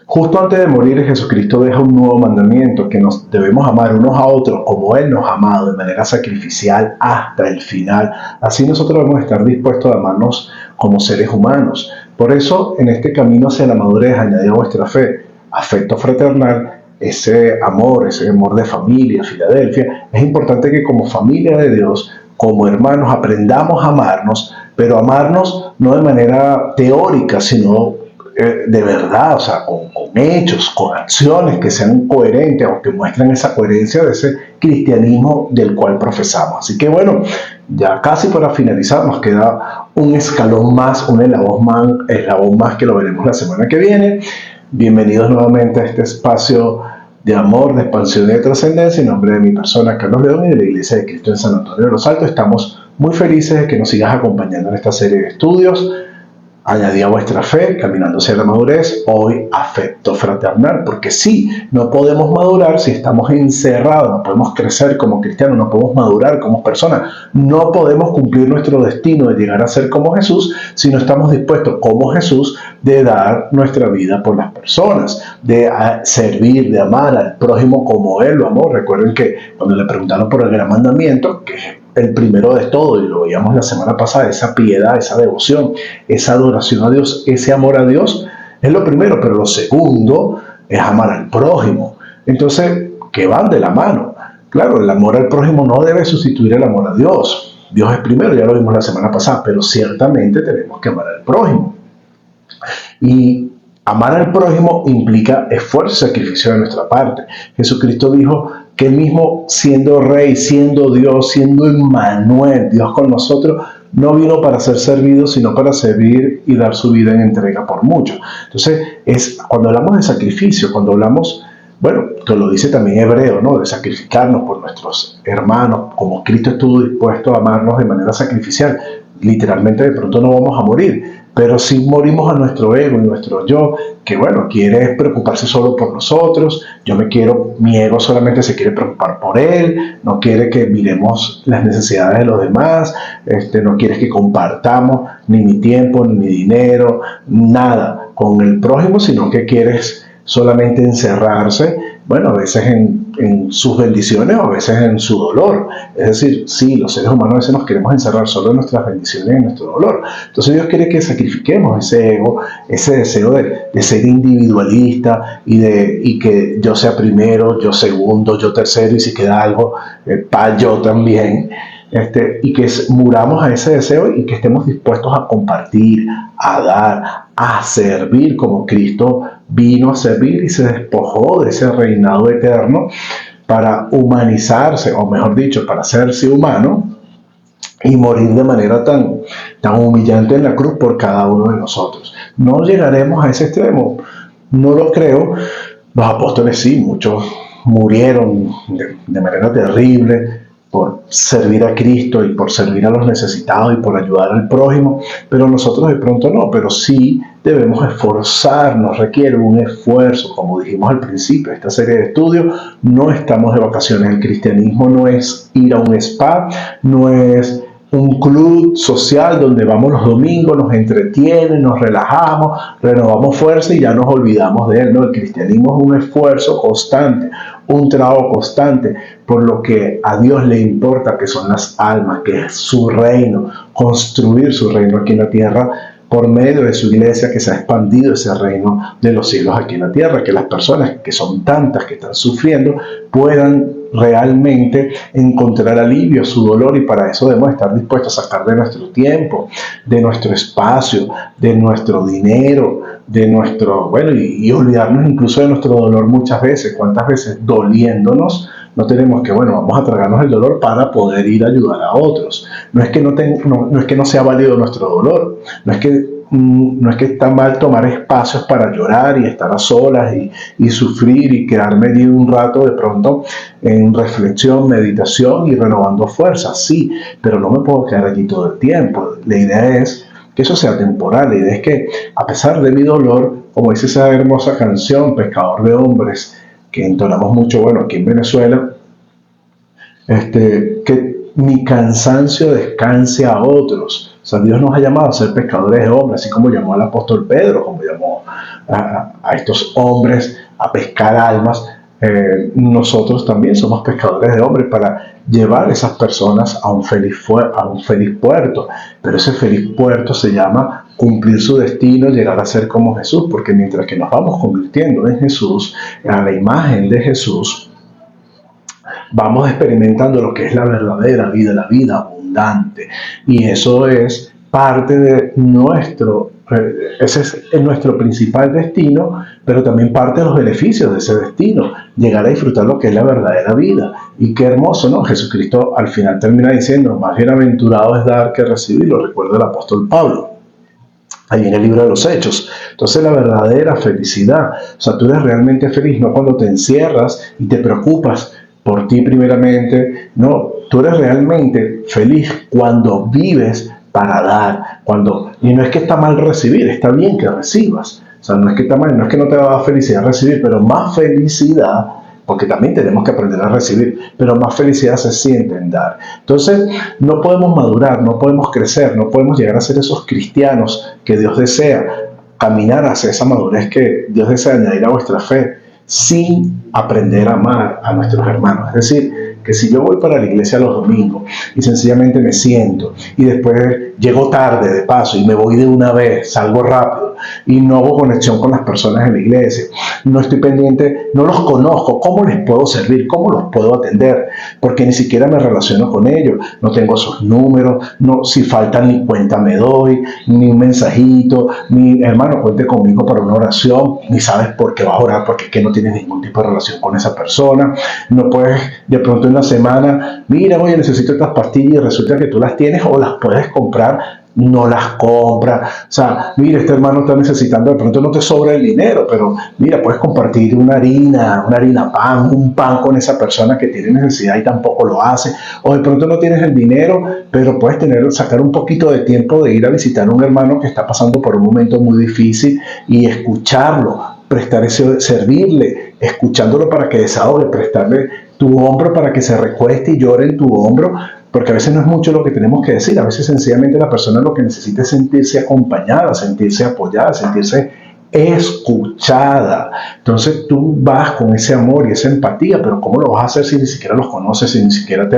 Justo antes de morir, Jesucristo deja un nuevo mandamiento, que nos debemos amar unos a otros como Él nos ha amado, de manera sacrificial hasta el final. Así nosotros debemos estar dispuestos a amarnos como seres humanos. Por eso, en este camino hacia la madurez, añadid a vuestra fe afecto fraternal, ese amor de familia, Filadelfia. Es importante que como familia de Dios, como hermanos, aprendamos a amarnos, pero amarnos no de manera teórica, sino de verdad, o sea, con hechos, con acciones que sean coherentes o que muestren esa coherencia de ese cristianismo del cual profesamos. Así que bueno, ya casi para finalizar nos queda un escalón más, un eslabón más que lo veremos la semana que viene. Bienvenidos nuevamente a este espacio de amor, de expansión y de trascendencia. En nombre de mi persona, Carlos León, y de la Iglesia de Cristo en San Antonio de los Altos, estamos muy felices de que nos sigas acompañando en esta serie de estudios. Añadid a vuestra fe, caminando hacia la madurez, hoy afecto fraternal, porque sí, no podemos madurar si estamos encerrados, no podemos crecer como cristianos, no podemos madurar como personas, no podemos cumplir nuestro destino de llegar a ser como Jesús si no estamos dispuestos como Jesús de dar nuestra vida por las personas, de servir, de amar al prójimo como Él lo amó. Recuerden que cuando le preguntaron por el gran mandamiento, que el primero de todo, y lo veíamos la semana pasada, esa piedad, esa devoción, esa adoración a Dios, ese amor a Dios, es lo primero, pero lo segundo es amar al prójimo. Entonces, que van de la mano. Claro, el amor al prójimo no debe sustituir el amor a Dios. Dios es primero, ya lo vimos la semana pasada, pero ciertamente tenemos que amar al prójimo. Y amar al prójimo implica esfuerzo y sacrificio de nuestra parte. Jesucristo dijo que Él mismo, siendo Rey, siendo Dios, siendo Emmanuel, Dios con nosotros, no vino para ser servido, sino para servir y dar su vida en entrega por muchos. Entonces, cuando hablamos de sacrificio, cuando hablamos, bueno, que lo dice también Hebreo, ¿no? De sacrificarnos por nuestros hermanos, como Cristo estuvo dispuesto a amarnos de manera sacrificial. Literalmente, de pronto no vamos a morir, pero sí morimos a nuestro ego y nuestro yo, que bueno, quiere preocuparse solo por nosotros. Mi ego solamente se quiere preocupar por él, no quiere que miremos las necesidades de los demás, no quiere que compartamos ni mi tiempo, ni mi dinero, nada con el prójimo, sino que quiere solamente encerrarse, bueno, a veces en sus bendiciones o a veces en su dolor. Es decir, sí, los seres humanos a veces nos queremos encerrar solo en nuestras bendiciones y en nuestro dolor. Entonces Dios quiere que sacrifiquemos ese ego, ese deseo de ser individualista y que yo sea primero, yo segundo, yo tercero, y si queda algo, para yo también. Y que muramos a ese deseo y que estemos dispuestos a compartir, a dar, a servir como Cristo vino a servir y se despojó de ese reinado eterno para humanizarse, o mejor dicho, para hacerse humano y morir de manera tan humillante en la cruz por cada uno de nosotros. No llegaremos a ese extremo, no lo creo. Los apóstoles sí, muchos murieron de manera terrible por servir a Cristo y por servir a los necesitados y por ayudar al prójimo, pero nosotros de pronto no, pero sí debemos esforzarnos, requiere un esfuerzo, como dijimos al principio de esta serie de estudios. No estamos de vacaciones, el cristianismo no es ir a un spa, no es un club social donde vamos los domingos, nos entretienen, nos relajamos, renovamos fuerza y ya nos olvidamos de él. No, el cristianismo es un esfuerzo constante, un trabajo constante por lo que a Dios le importa, que son las almas, que es su reino, construir su reino aquí en la tierra por medio de su iglesia, que se ha expandido ese reino de los cielos aquí en la tierra, que las personas, que son tantas que están sufriendo, puedan realmente encontrar alivio a su dolor, y para eso debemos estar dispuestos a sacar de nuestro tiempo, de nuestro espacio, de nuestro dinero, de nuestro, bueno, y olvidarnos incluso de nuestro dolor muchas veces. ¿Cuántas veces doliéndonos no tenemos que, bueno, vamos a tragarnos el dolor para poder ir a ayudar a otros? No es que no es que no sea válido nuestro dolor, no es que está mal tomar espacios para llorar y estar a solas y sufrir y quedarme allí un rato de pronto en reflexión, meditación y renovando fuerzas, sí, pero no me puedo quedar allí todo el tiempo. La idea es que eso sea temporal. La idea es que, a pesar de mi dolor, como dice esa hermosa canción, Pescador de Hombres, que entonamos mucho, bueno, aquí en Venezuela, que mi cansancio descanse a otros. O sea, Dios nos ha llamado a ser pescadores de hombres, así como llamó al apóstol Pedro, como llamó a estos hombres a pescar almas. Nosotros también somos pescadores de hombres para llevar a esas personas a un feliz puerto. Pero ese feliz puerto se llama cumplir su destino, llegar a ser como Jesús, porque mientras que nos vamos convirtiendo en Jesús, a la imagen de Jesús, vamos experimentando lo que es la verdadera vida, la vida abundante. Y eso es parte de ese es nuestro principal destino, pero también parte de los beneficios de ese destino, llegar a disfrutar lo que es la verdadera vida. Y qué hermoso, ¿no? Jesucristo al final termina diciendo, más bienaventurado es dar que recibir, lo recuerda el apóstol Pablo, ahí en el libro de los Hechos. Entonces la verdadera felicidad, o sea, tú eres realmente feliz, no cuando te encierras y te preocupas por ti primeramente, no, tú eres realmente feliz cuando vives para dar, y no es que está mal recibir, está bien que recibas, o sea, no es que está mal, no es que no te va a dar felicidad recibir, pero más felicidad, porque también tenemos que aprender a recibir, pero más felicidad se siente en dar. Entonces, no podemos madurar, no podemos crecer, no podemos llegar a ser esos cristianos que Dios desea, caminar hacia esa madurez que Dios desea añadir a vuestra fe, sin aprender a amar a nuestros hermanos. Es decir, que si yo voy para la iglesia los domingos y sencillamente me siento y después llego tarde de paso y me voy de una vez, salgo rápido y no hago conexión con las personas en la iglesia, no estoy pendiente, no los conozco, ¿cómo les puedo servir? ¿Cómo los puedo atender? Porque ni siquiera me relaciono con ellos, no tengo sus números, no, si faltan ni cuenta me doy, ni un mensajito, ni hermano, cuente conmigo para una oración, ni sabes por qué vas a orar, porque es que no tienes ningún tipo de relación con esa persona, no puedes de pronto en la semana, mira, oye, necesito estas pastillas y resulta que tú las tienes o las puedes comprar, no las compra. O sea, mira, este hermano está necesitando, de pronto no te sobra el dinero, pero mira, puedes compartir una harina pan, un pan con esa persona que tiene necesidad y tampoco lo hace. O de pronto no tienes el dinero, pero puedes sacar un poquito de tiempo de ir a visitar a un hermano que está pasando por un momento muy difícil y escucharlo, servirle, escuchándolo para que desahogue, prestarle tu hombro para que se recueste y llore en tu hombro, porque a veces no es mucho lo que tenemos que decir, a veces sencillamente la persona lo que necesita es sentirse acompañada, sentirse apoyada, sentirse escuchada. Entonces tú vas con ese amor y esa empatía, pero ¿cómo lo vas a hacer si ni siquiera los conoces, si ni siquiera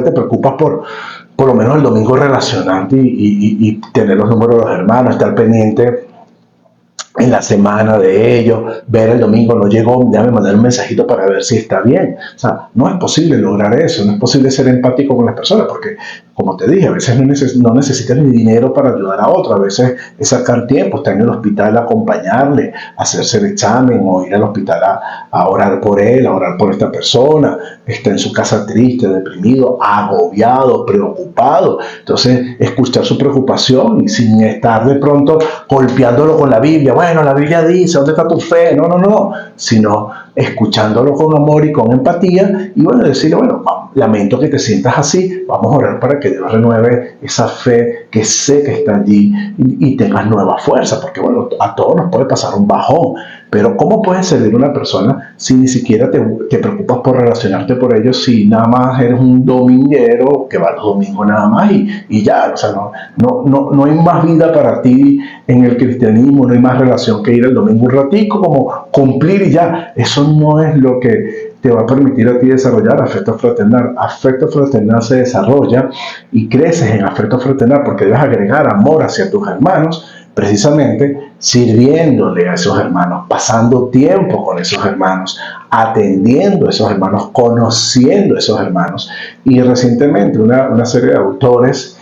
te preocupas por lo menos el domingo relacionarte y tener los números de los hermanos, estar pendiente en la semana de ellos, ver el domingo no llegó, déjame mandar un mensajito para ver si está bien? O sea, no es posible lograr eso, no es posible ser empático con las personas, porque, como te dije, a veces no necesitas ni dinero para ayudar a otro, a veces es sacar tiempo, estar en el hospital, acompañarle, hacerse el examen o ir al hospital a orar por él, a orar por esta persona, está en su casa triste, deprimido, agobiado, preocupado. Entonces, escuchar su preocupación y sin estar de pronto golpeándolo con la Biblia. Bueno, la Biblia dice, ¿dónde está tu fe? No, sino escuchándolo con amor y con empatía y bueno, decirle, bueno, lamento que te sientas así, vamos a orar para que Dios renueve esa fe que sé que está allí y tengas nueva fuerza, porque bueno, a todos nos puede pasar un bajón, pero ¿cómo puedes servir a una persona si ni siquiera te preocupas por relacionarte por ellos, si nada más eres un dominguero que va los domingos nada más y ya, o sea, no hay más vida para ti en el cristianismo, no hay más relación que ir el domingo un ratico, como cumplir y ya? Eso no es lo que te va a permitir a ti desarrollar afecto fraternal. Afecto fraternal se desarrolla y creces en afecto fraternal porque debes agregar amor hacia tus hermanos, precisamente sirviéndole a esos hermanos, pasando tiempo con esos hermanos, atendiendo a esos hermanos, conociendo a esos hermanos. Y recientemente una serie de autores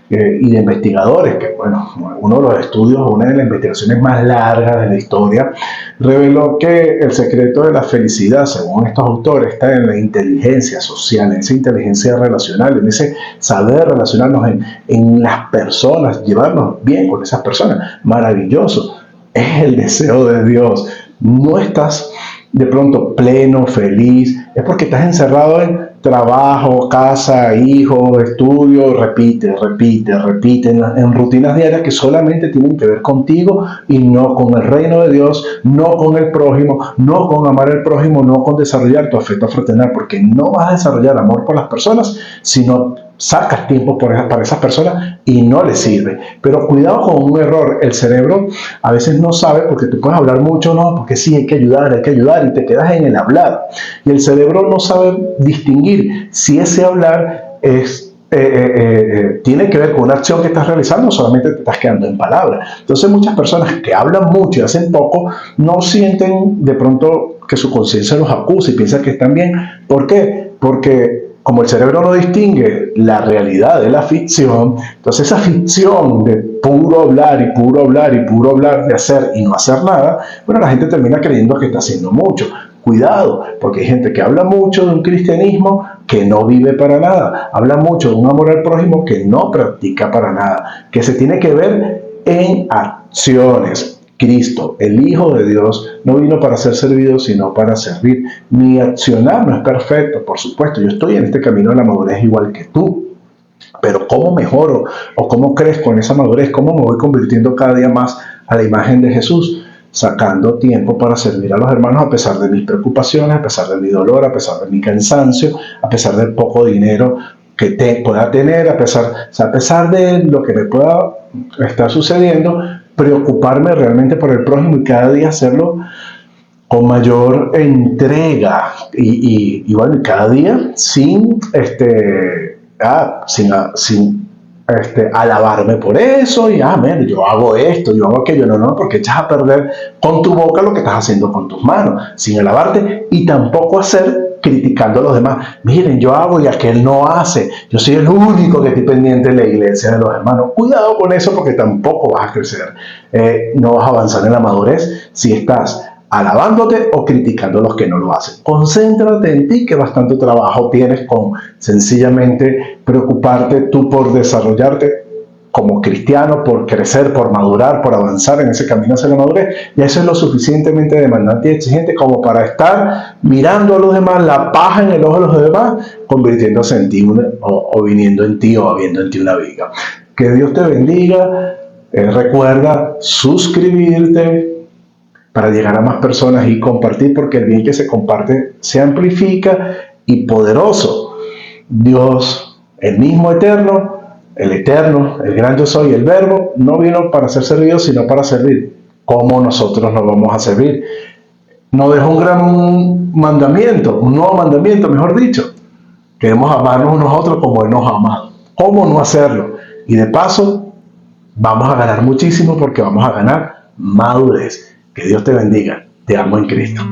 y de investigadores, que bueno, uno de los estudios, una de las investigaciones más largas de la historia, reveló que el secreto de la felicidad, según estos autores, está en la inteligencia social, en esa inteligencia relacional, en ese saber relacionarnos en las personas, llevarnos bien con esas personas. Maravilloso. Es el deseo de Dios. No estás de pronto pleno, feliz, es porque estás encerrado en trabajo, casa, hijos, estudio, repite en rutinas diarias que solamente tienen que ver contigo y no con el reino de Dios, no con el prójimo, no con amar al prójimo, no con desarrollar tu afecto fraternal, porque no vas a desarrollar amor por las personas si no sacas tiempo para esas personas y no les sirve. Pero cuidado con un error. El cerebro a veces no sabe, porque tú puedes hablar mucho, no, porque sí, hay que ayudar, y te quedas en el hablar. Y el cerebro no sabe distinguir si ese hablar tiene que ver con una acción que estás realizando o solamente te estás quedando en palabras. Entonces muchas personas que hablan mucho y hacen poco no sienten de pronto que su conciencia los acusa y piensan que están bien. ¿Por qué? Porque como el cerebro no distingue la realidad de la ficción, entonces esa ficción de puro hablar, de hacer y no hacer nada, bueno, la gente termina creyendo que está haciendo mucho. Cuidado, porque hay gente que habla mucho de un cristianismo que no vive para nada, habla mucho de un amor al prójimo que no practica para nada, que se tiene que ver en acciones. Cristo, el Hijo de Dios, no vino para ser servido, sino para servir. Mi accionar no es perfecto, por supuesto, yo estoy en este camino de la madurez igual que tú, pero ¿cómo mejoro o cómo crezco en esa madurez? ¿Cómo me voy convirtiendo cada día más a la imagen de Jesús? Sacando tiempo para servir a los hermanos a pesar de mis preocupaciones, a pesar de mi dolor, a pesar de mi cansancio, a pesar del poco dinero que pueda tener, a pesar de lo que me pueda estar sucediendo, preocuparme realmente por el prójimo y cada día hacerlo con mayor entrega y bueno, cada día sin alabarme por eso y yo hago esto, yo hago aquello, no, porque echas a perder con tu boca lo que estás haciendo con tus manos, sin alabarte y tampoco hacer criticando a los demás. Miren, yo hago y aquel no hace, yo soy el único que estoy pendiente de la iglesia de los hermanos. Cuidado con eso porque tampoco vas a crecer, no vas a avanzar en la madurez si estás alabándote o criticando a los que no lo hacen. Concéntrate en ti, que bastante trabajo tienes con sencillamente preocuparte tú por desarrollarte como cristiano, por crecer, por madurar, por avanzar en ese camino hacia la madurez. Y eso es lo suficientemente demandante y exigente como para estar mirando a los demás, la paja en el ojo de los demás, convirtiéndose en ti o viniendo en ti o habiendo en ti una viga. Que Dios te bendiga. Recuerda suscribirte para llegar a más personas y compartir, porque el bien que se comparte se amplifica y poderoso. Dios, el mismo eterno, el gran yo soy, el verbo, no vino para ser servido, sino para servir. ¿Cómo nosotros nos vamos a servir? Nos dejó un gran mandamiento, un nuevo mandamiento, mejor dicho. Queremos amarnos unos a otros como Él nos ha amado. ¿Cómo no hacerlo? Y de paso, vamos a ganar muchísimo porque vamos a ganar madurez. Que Dios te bendiga. Te amo en Cristo.